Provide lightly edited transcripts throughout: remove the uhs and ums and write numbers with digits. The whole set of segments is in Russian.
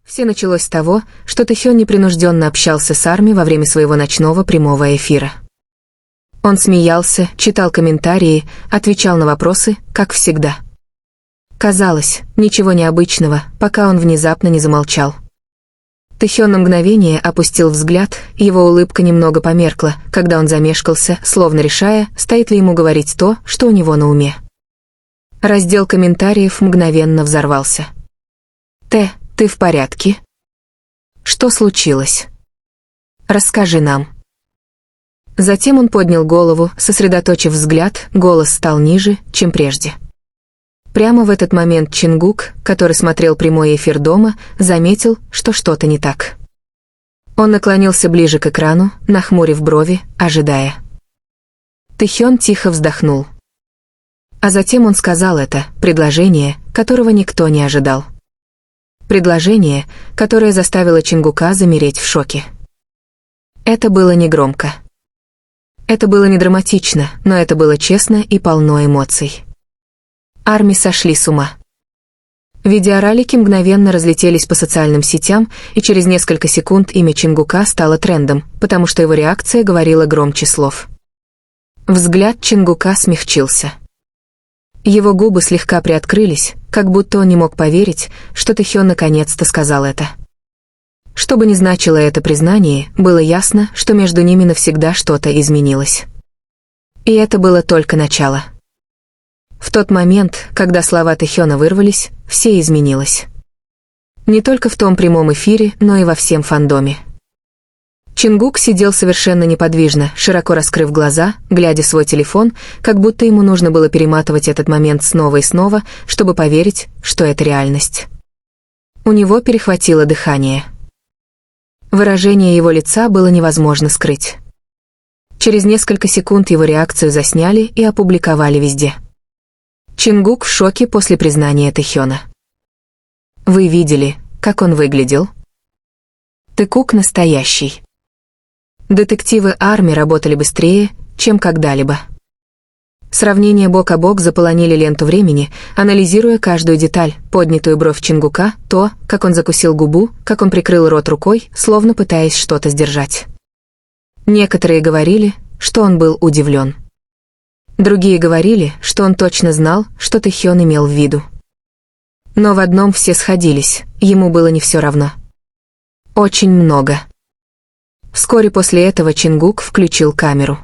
Все началось с того, что Тэхён непринужденно общался с Арми во время своего ночного прямого эфира. Он смеялся, читал комментарии, отвечал на вопросы, как всегда. Казалось, ничего необычного, пока он внезапно не замолчал. Тэхён на мгновение опустил взгляд, его улыбка немного померкла, когда он замешкался, словно решая, стоит ли ему говорить то, что у него на уме. Раздел комментариев мгновенно взорвался. Ты в порядке? Что случилось? Расскажи нам». Затем он поднял голову, сосредоточив взгляд, голос стал ниже, чем прежде. Прямо в этот момент Чингук, который смотрел прямой эфир дома, заметил, что что-то не так. Он наклонился ближе к экрану, нахмурив брови, ожидая. Тэхён тихо вздохнул. А затем он сказал это, предложение, которого никто не ожидал. Предложение, которое заставило Чингука замереть в шоке. Это было негромко. Это было не драматично, но это было честно и полно эмоций. Арми сошли с ума. Видеоролики мгновенно разлетелись по социальным сетям, и через несколько секунд имя Чингука стало трендом, потому что его реакция говорила громче слов. Взгляд Чингука смягчился. Его губы слегка приоткрылись, как будто он не мог поверить, что Тэхён наконец-то сказал это. Что бы ни значило это признание, было ясно, что между ними навсегда что-то изменилось. И это было только начало. В тот момент, когда слова Тэхёна вырвались, все изменилось. Не только в том прямом эфире, но и во всем фандоме. Чингук сидел совершенно неподвижно, широко раскрыв глаза, глядя в свой телефон, как будто ему нужно было перематывать этот момент снова и снова, чтобы поверить, что это реальность. У него перехватило дыхание. Выражение его лица было невозможно скрыть. Через несколько секунд его реакцию засняли и опубликовали везде. Чингук в шоке после признания Тэхёна. Вы видели, как он выглядел? Тэкук настоящий. Детективы Арми работали быстрее, чем когда-либо. Сравнения бок о бок заполонили ленту времени, анализируя каждую деталь, поднятую бровь Чингука, то, как он закусил губу, как он прикрыл рот рукой, словно пытаясь что-то сдержать. Некоторые говорили, что он был удивлен. Другие говорили, что он точно знал, что Тэхён имел в виду. Но в одном все сходились, ему было не все равно. Очень много. Вскоре после этого Чингук включил камеру.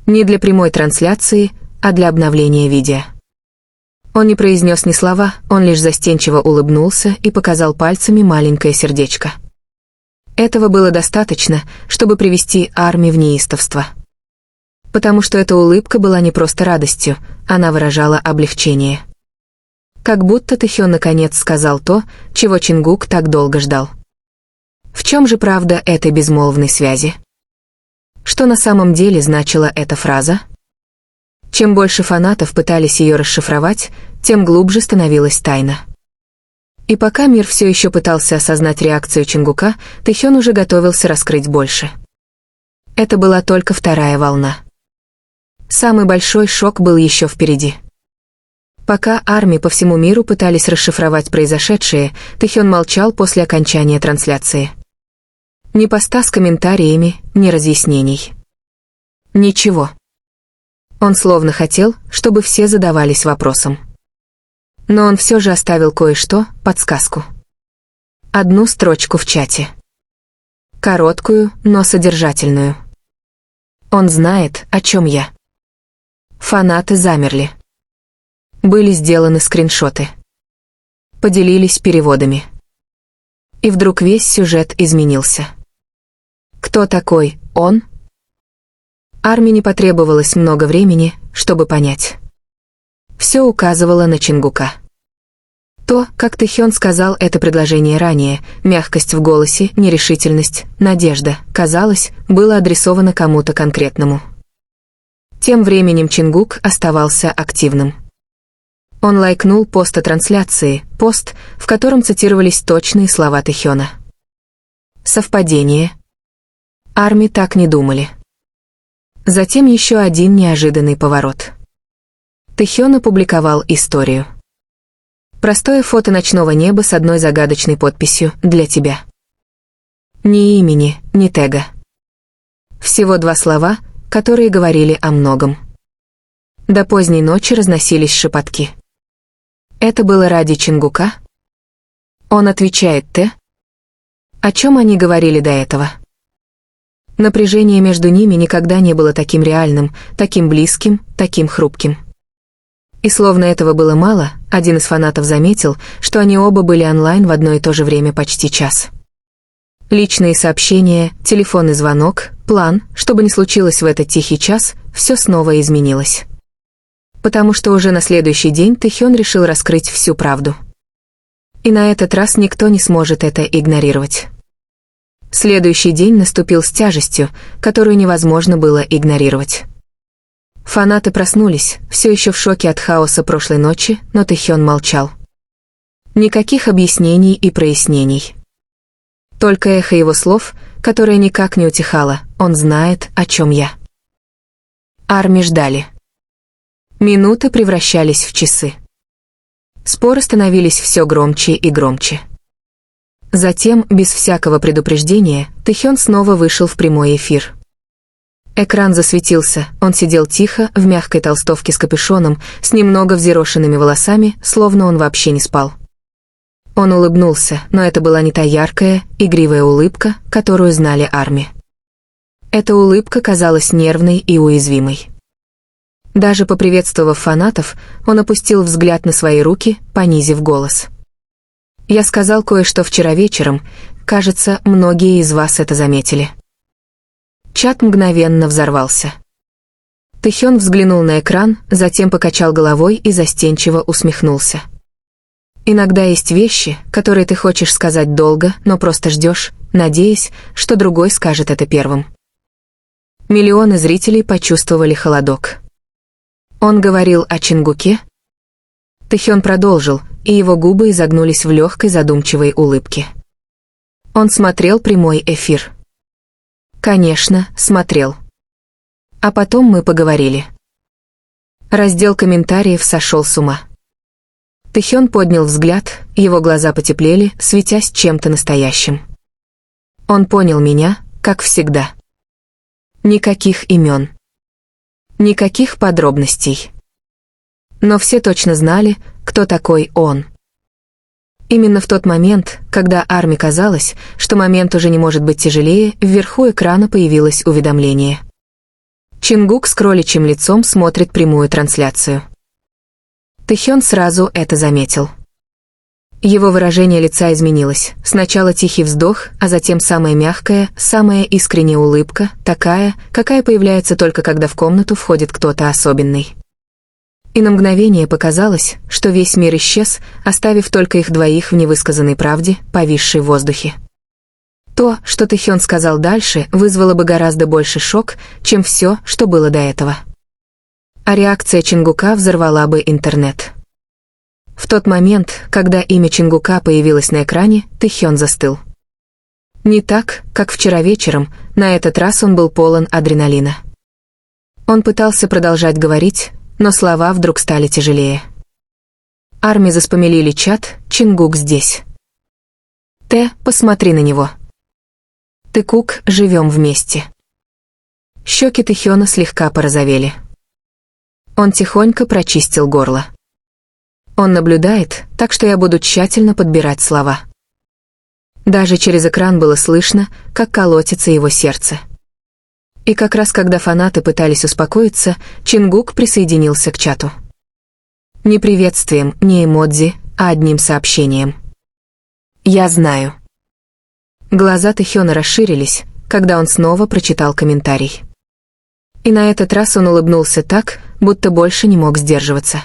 Не для прямой трансляции, а для обновления видео. Он не произнес ни слова, он лишь застенчиво улыбнулся и показал пальцами маленькое сердечко. Этого было достаточно, чтобы привести Арми в неистовство. Потому что эта улыбка была не просто радостью, она выражала облегчение. Как будто Тэхён наконец сказал то, чего Чингук так долго ждал. В чем же правда этой безмолвной связи? Что на самом деле значила эта фраза? Чем больше фанатов пытались ее расшифровать, тем глубже становилась тайна. И пока мир все еще пытался осознать реакцию Чингука, Тэхён уже готовился раскрыть больше. Это была только вторая волна. Самый большой шок был еще впереди. Пока Арми по всему миру пытались расшифровать произошедшее, Тэхён молчал после окончания трансляции. Ни поста с комментариями, ни разъяснений. Ничего. Он словно хотел, чтобы все задавались вопросом. Но он все же оставил кое-что, подсказку. Одну строчку в чате. Короткую, но содержательную. Он знает, о чем я. Фанаты замерли. Были сделаны скриншоты. Поделились переводами. И вдруг весь сюжет изменился. Кто такой он? Арми не потребовалось много времени, чтобы понять. Все указывало на Чингука. То, как Тэхён сказал это предложение ранее, мягкость в голосе, нерешительность, надежда, казалось, было адресовано кому-то конкретному. Тем временем Чингук оставался активным. Он лайкнул пост о трансляции, пост, в котором цитировались точные слова Тэхёна. Совпадение? Арми так не думали. Затем еще один неожиданный поворот. Тэхён опубликовал историю. Простое фото ночного неба с одной загадочной подписью «Для тебя». Ни имени, ни тега. Всего 2 слова, которые говорили о многом. До поздней ночи разносились шепотки. Это было ради Чингука? Он отвечает «Т». О чем они говорили до этого? Напряжение между ними никогда не было таким реальным, таким близким, таким хрупким. И словно этого было мало, один из фанатов заметил, что они оба были онлайн в одно и то же время почти час. Личные сообщения, телефонный звонок, план, что бы ни случилось в этот тихий час, все снова изменилось. Потому что уже на следующий день Тэхён решил раскрыть всю правду. И на этот раз никто не сможет это игнорировать. Следующий день наступил с тяжестью, которую невозможно было игнорировать. Фанаты проснулись, все еще в шоке от хаоса прошлой ночи, но Тэхён молчал. Никаких объяснений и прояснений. Только эхо его слов, которое никак не утихало, он знает, о чем я. Арми ждали. Минуты превращались в часы. Споры становились все громче и громче. Затем, без всякого предупреждения, Тэхён снова вышел в прямой эфир. Экран засветился, он сидел тихо, в мягкой толстовке с капюшоном, с немного взъерошенными волосами, словно он вообще не спал. Он улыбнулся, но это была не та яркая, игривая улыбка, которую знали Арми. Эта улыбка казалась нервной и уязвимой. Даже поприветствовав фанатов, он опустил взгляд на свои руки, понизив голос. «Я сказал кое-что вчера вечером, кажется, многие из вас это заметили». Чат мгновенно взорвался. Тэхён взглянул на экран, затем покачал головой и застенчиво усмехнулся. «Иногда есть вещи, которые ты хочешь сказать долго, но просто ждешь, надеясь, что другой скажет это первым». Миллионы зрителей почувствовали холодок. Он говорил о Чингуке? Тэхён продолжил, и его губы изогнулись в легкой задумчивой улыбке. Он смотрел прямой эфир. Конечно, смотрел. А потом мы поговорили. Раздел комментариев сошел с ума. Тэхён поднял взгляд, его глаза потеплели, светясь чем-то настоящим. Он понял меня, как всегда. Никаких имен. Никаких подробностей. Но все точно знали, кто такой он. Именно в тот момент, когда Арми казалось, что момент уже не может быть тяжелее, вверху экрана появилось уведомление. Чингук с кроличьим лицом смотрит прямую трансляцию. Тэхён сразу это заметил. Его выражение лица изменилось. Сначала тихий вздох, а затем самая мягкая, самая искренняя улыбка, такая, какая появляется только когда в комнату входит кто-то особенный. И на мгновение показалось, что весь мир исчез, оставив только их двоих в невысказанной правде, повисшей в воздухе. То, что Тэхён сказал дальше, вызвало бы гораздо больше шок, чем все, что было до этого. А реакция Чингука взорвала бы интернет. В тот момент, когда имя Чингука появилось на экране, Тэхён застыл. Не так, как вчера вечером, на этот раз он был полон адреналина. Он пытался продолжать говорить, но слова вдруг стали тяжелее. Арми заспамилили чат, Чингук здесь. Т, посмотри на него. Тыкук, живем вместе. Щеки Тэхёна слегка порозовели. Он тихонько прочистил горло. Он наблюдает, так что я буду тщательно подбирать слова. Даже через экран было слышно, как колотится его сердце. И как раз когда фанаты пытались успокоиться, Чингук присоединился к чату. Не приветствием, не эмодзи, а одним сообщением. «Я знаю». Глаза Тэхёна расширились, когда он снова прочитал комментарий. И на этот раз он улыбнулся так, будто больше не мог сдерживаться.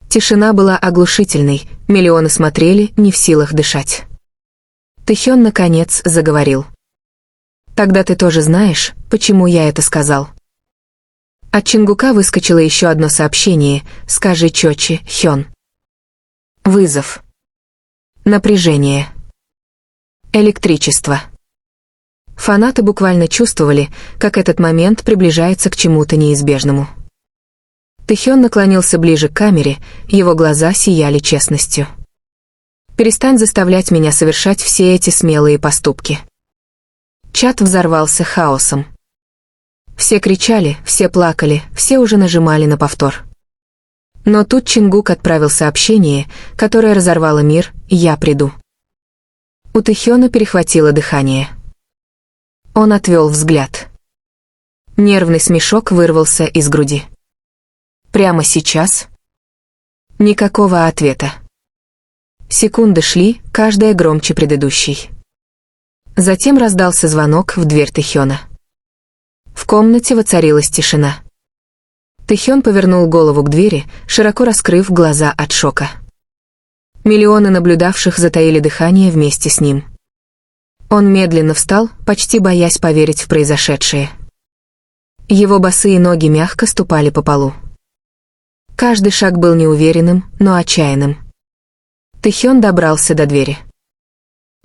Тишина была оглушительной, миллионы смотрели, не в силах дышать. Тэхён наконец заговорил. «Тогда ты тоже знаешь, почему я это сказал». От Чингука выскочило еще одно сообщение: «Скажи чётче, Хён». Вызов. Напряжение. Электричество. Фанаты буквально чувствовали, как этот момент приближается к чему-то неизбежному. Тэхён наклонился ближе к камере, его глаза сияли честностью. «Перестань заставлять меня совершать все эти смелые поступки». Чат взорвался хаосом. Все кричали, все плакали, все уже нажимали на повтор. Но тут Чингук отправил сообщение, которое разорвало мир: «Я приду». У Тэхёна перехватило дыхание. Он отвел взгляд. Нервный смешок вырвался из груди. Прямо сейчас? Никакого ответа. Секунды шли, каждая громче предыдущей. Затем раздался звонок в дверь Тэхёна. В комнате воцарилась тишина. Тэхён повернул голову к двери, широко раскрыв глаза от шока. Миллионы наблюдавших затаили дыхание вместе с ним. Он медленно встал, почти боясь поверить в произошедшее. Его босые ноги мягко ступали по полу. Каждый шаг был неуверенным, но отчаянным. Тэхён добрался до двери.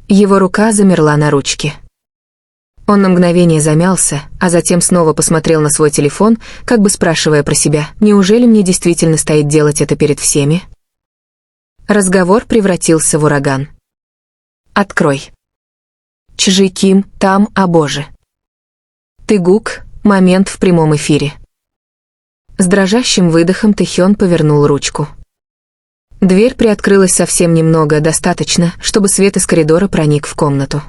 Его рука замерла на ручке. Он на мгновение замялся, а затем снова посмотрел на свой телефон, как бы спрашивая про себя: «Неужели мне действительно стоит делать это перед всеми?» Разговор превратился в ураган. «Открой». Чжи Ким, там, о боже. Тэгук, момент в прямом эфире. С дрожащим выдохом Тэхён повернул ручку. Дверь приоткрылась совсем немного, достаточно, чтобы свет из коридора проник в комнату.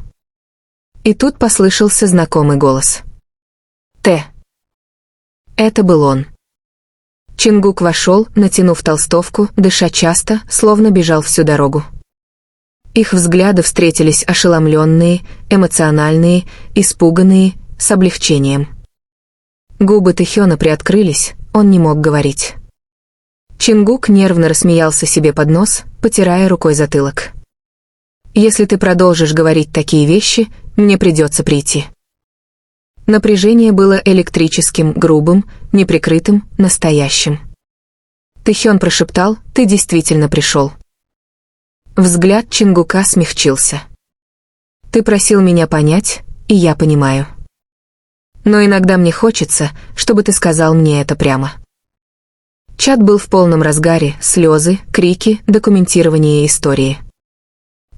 И тут послышался знакомый голос. «Т». Это был он. Чингук вошел, натянув толстовку, дыша часто, словно бежал всю дорогу. Их взгляды встретились ошеломленные, эмоциональные, испуганные, с облегчением. Губы Тэхёна приоткрылись, он не мог говорить. Чингук нервно рассмеялся себе под нос, потирая рукой затылок. «Если ты продолжишь говорить такие вещи, мне придется прийти». Напряжение было электрическим, грубым, неприкрытым, настоящим. Тэхён прошептал: «Ты действительно пришел». Взгляд Чингука смягчился. «Ты просил меня понять, и я понимаю. Но иногда мне хочется, чтобы ты сказал мне это прямо». Чат был в полном разгаре: слезы, крики, документирование истории.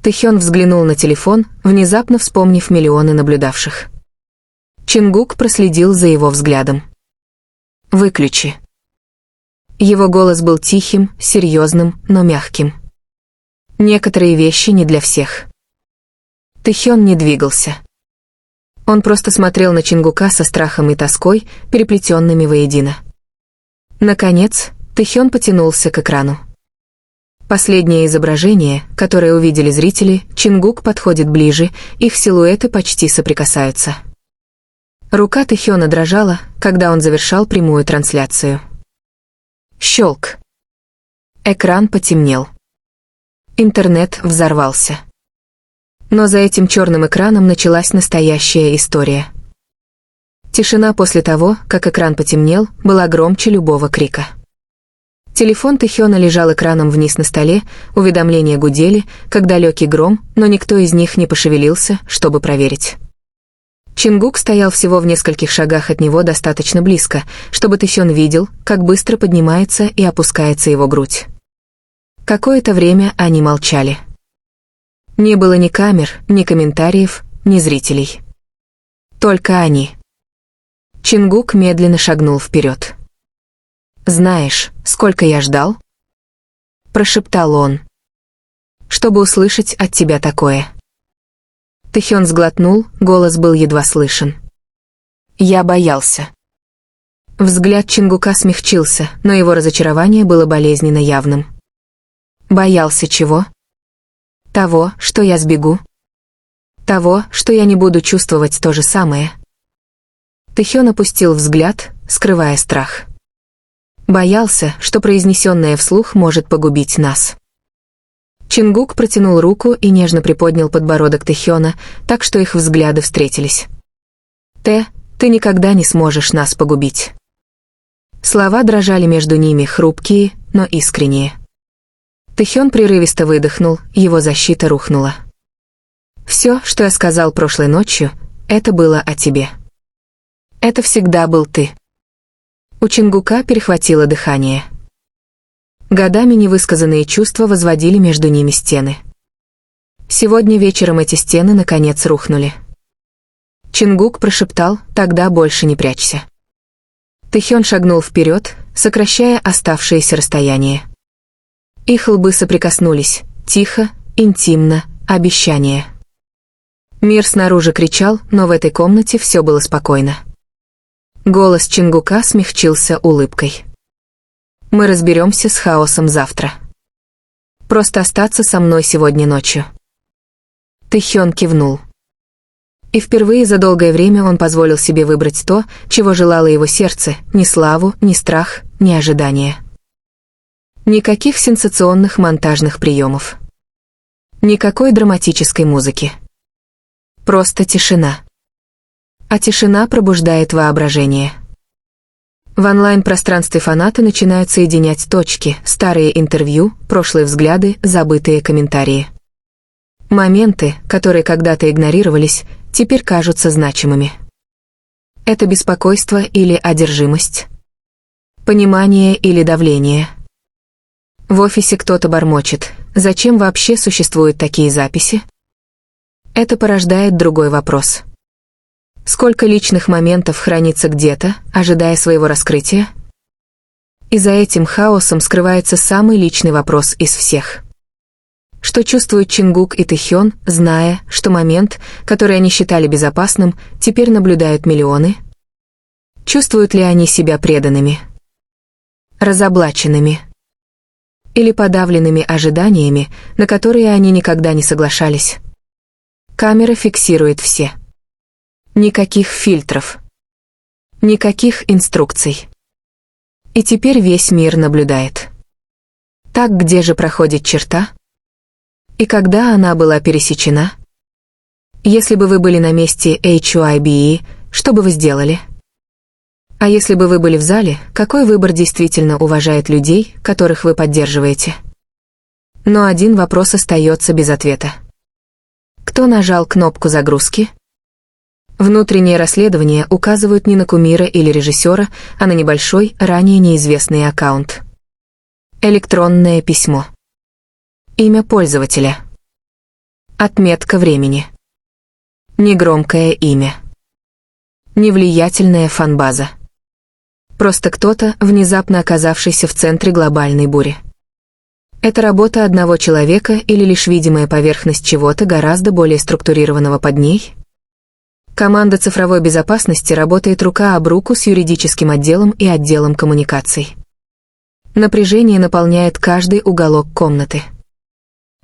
Тэхён взглянул на телефон, внезапно вспомнив миллионы наблюдавших. Чингук проследил за его взглядом. «Выключи». Его голос был тихим, серьезным, но мягким. «Некоторые вещи не для всех». Тэхён не двигался. Он просто смотрел на Чингука со страхом и тоской, переплетенными воедино. Наконец, Тэхён потянулся к экрану. Последнее изображение, которое увидели зрители: Чингук подходит ближе, их силуэты почти соприкасаются. Рука Тэхёна дрожала, когда он завершал прямую трансляцию. Щелк. Экран потемнел. Интернет взорвался. Но за этим черным экраном началась настоящая история. Тишина после того, как экран потемнел, была громче любого крика. Телефон Тэхёна лежал экраном вниз на столе, уведомления гудели, как далекий гром, но никто из них не пошевелился, чтобы проверить. Чингук стоял всего в нескольких шагах от него, достаточно близко, чтобы Тэхён видел, как быстро поднимается и опускается его грудь. Какое-то время они молчали. Не было ни камер, ни комментариев, ни зрителей. Только они. Чингук медленно шагнул вперед. «Знаешь, сколько я ждал?» Прошептал он. «Чтобы услышать от тебя такое». Тэхён сглотнул, голос был едва слышен. «Я боялся». Взгляд Чингука смягчился, но его разочарование было болезненно явным. «Боялся чего?» «Того, что я сбегу. Того, что я не буду чувствовать то же самое». Тэхён опустил взгляд, скрывая страх. Боялся, что произнесенное вслух может погубить нас. Чингук протянул руку и нежно приподнял подбородок Тэхёна, так что их взгляды встретились. «Ты никогда не сможешь нас погубить». Слова дрожали между ними, хрупкие, но искренние. Тэхён прерывисто выдохнул, его защита рухнула. «Все, что я сказал прошлой ночью, это было о тебе. Это всегда был ты. У Чингука перехватило дыхание. Годами невысказанные чувства возводили между ними стены. Сегодня вечером эти стены наконец рухнули. Чингук прошептал: «Тогда больше не прячься». Тэхён шагнул вперед, сокращая оставшееся расстояние. Их лбы соприкоснулись, тихо, интимно, обещание. Мир снаружи кричал, но в этой комнате все было спокойно. Голос Чингука смягчился улыбкой. «Мы разберемся с хаосом завтра. Просто остаться со мной сегодня ночью». Тэхён кивнул. И впервые за долгое время он позволил себе выбрать то, чего желало его сердце: ни славу, ни страх, ни ожидания. Никаких сенсационных монтажных приемов. Никакой драматической музыки. Просто тишина. А тишина пробуждает воображение. В онлайн-пространстве фанаты начинают соединять точки: старые интервью, прошлые взгляды, забытые комментарии. Моменты, которые когда-то игнорировались, теперь кажутся значимыми. Это беспокойство или одержимость? Понимание или давление? В офисе кто-то бормочет: «Зачем вообще существуют такие записи?» Это порождает другой вопрос. Сколько личных моментов хранится где-то, ожидая своего раскрытия? И за этим хаосом скрывается самый личный вопрос из всех. Что чувствуют Чингук и Тэхён, зная, что момент, который они считали безопасным, теперь наблюдают миллионы? Чувствуют ли они себя преданными? Разоблаченными? Или подавленными ожиданиями, на которые они никогда не соглашались? Камера фиксирует все. Никаких фильтров. Никаких инструкций. И теперь весь мир наблюдает. Так где же проходит черта? И когда она была пересечена? Если бы вы были на месте HYBE, что бы вы сделали? А если бы вы были в зале, какой выбор действительно уважает людей, которых вы поддерживаете? Но один вопрос остается без ответа. Кто нажал кнопку загрузки? Внутренние расследования указывают не на кумира или режиссера, а на небольшой, ранее неизвестный аккаунт. Электронное письмо. Имя пользователя. Отметка времени. Негромкое имя. Невлиятельная фанбаза. Просто кто-то, внезапно оказавшийся в центре глобальной бури. Это работа одного человека или лишь видимая поверхность чего-то гораздо более структурированного под ней? Команда цифровой безопасности работает рука об руку с юридическим отделом и отделом коммуникаций. Напряжение наполняет каждый уголок комнаты.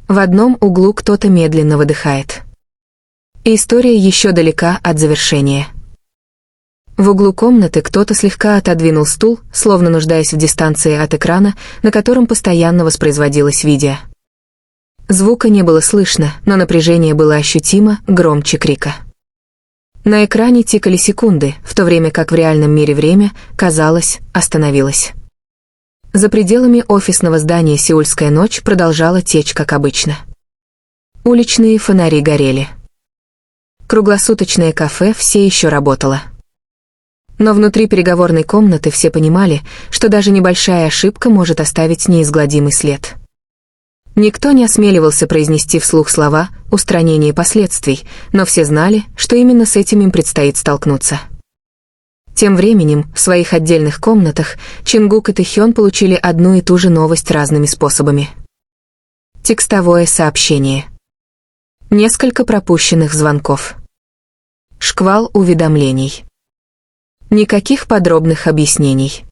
В одном углу кто-то медленно выдыхает. И история еще далека от завершения. В углу комнаты кто-то слегка отодвинул стул, словно нуждаясь в дистанции от экрана, на котором постоянно воспроизводилось видео. Звука не было слышно, но напряжение было ощутимо, громче крика. На экране тикали секунды, в то время как в реальном мире время, казалось, остановилось. За пределами офисного здания сеульская ночь продолжала течь, как обычно. Уличные фонари горели. Круглосуточное кафе все еще работало. Но внутри переговорной комнаты все понимали, что даже небольшая ошибка может оставить неизгладимый след. Никто не осмеливался произнести вслух слова «устранение последствий», но все знали, что именно с этим им предстоит столкнуться. Тем временем, в своих отдельных комнатах, Чингук и Тэхён получили одну и ту же новость разными способами. Текстовое сообщение. Несколько пропущенных звонков. Шквал уведомлений. Никаких подробных объяснений.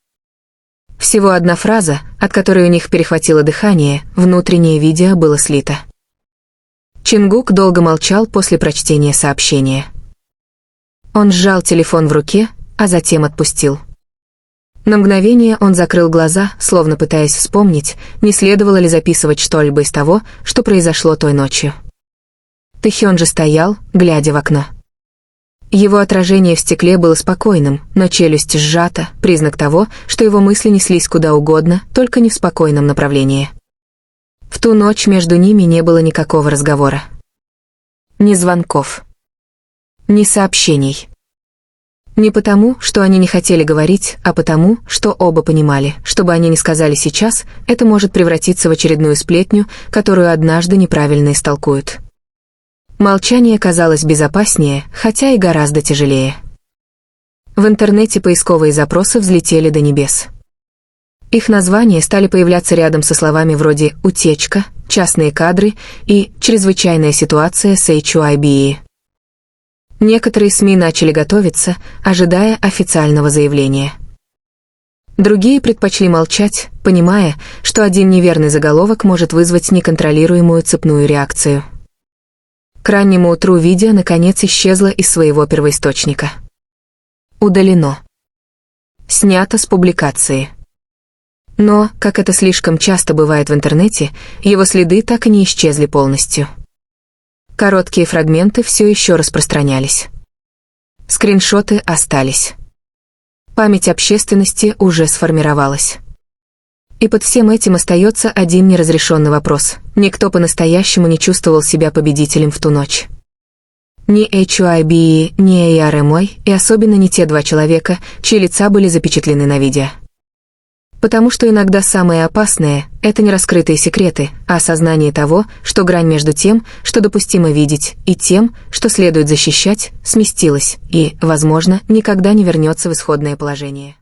Всего одна фраза, от которой у них перехватило дыхание, внутреннее видео было слито. Чингук долго молчал после прочтения сообщения. Он сжал телефон в руке, а затем отпустил. На мгновение он закрыл глаза, словно пытаясь вспомнить, не следовало ли записывать что-либо из того, что произошло той ночью. Тэхён же стоял, глядя в окно. Его отражение в стекле было спокойным, но челюсть сжата, признак того, что его мысли неслись куда угодно, только не в спокойном направлении. В ту ночь между ними не было никакого разговора. Ни звонков. Ни сообщений. Не потому, что они не хотели говорить, а потому, что оба понимали, что бы они ни сказали сейчас, это может превратиться в очередную сплетню, которую однажды неправильно истолкуют. Молчание казалось безопаснее, хотя и гораздо тяжелее. В интернете поисковые запросы взлетели до небес. Их названия стали появляться рядом со словами вроде «утечка», «частные кадры» и «чрезвычайная ситуация с HYBE». Некоторые СМИ начали готовиться, ожидая официального заявления. Другие предпочли молчать, понимая, что один неверный заголовок может вызвать неконтролируемую цепную реакцию. К раннему утру видео наконец исчезло из своего первоисточника. Удалено. Снято с публикации. Но, как это слишком часто бывает в интернете, его следы так и не исчезли полностью. Короткие фрагменты все еще распространялись. Скриншоты остались. Память общественности уже сформировалась. И под всем этим остается один неразрешенный вопрос. Никто по-настоящему не чувствовал себя победителем в ту ночь. Ни HYBE, ни ARMY, и особенно не те два человека, чьи лица были запечатлены на видео. Потому что иногда самое опасное — это не раскрытые секреты, а осознание того, что грань между тем, что допустимо видеть, и тем, что следует защищать, сместилась и, возможно, никогда не вернется в исходное положение.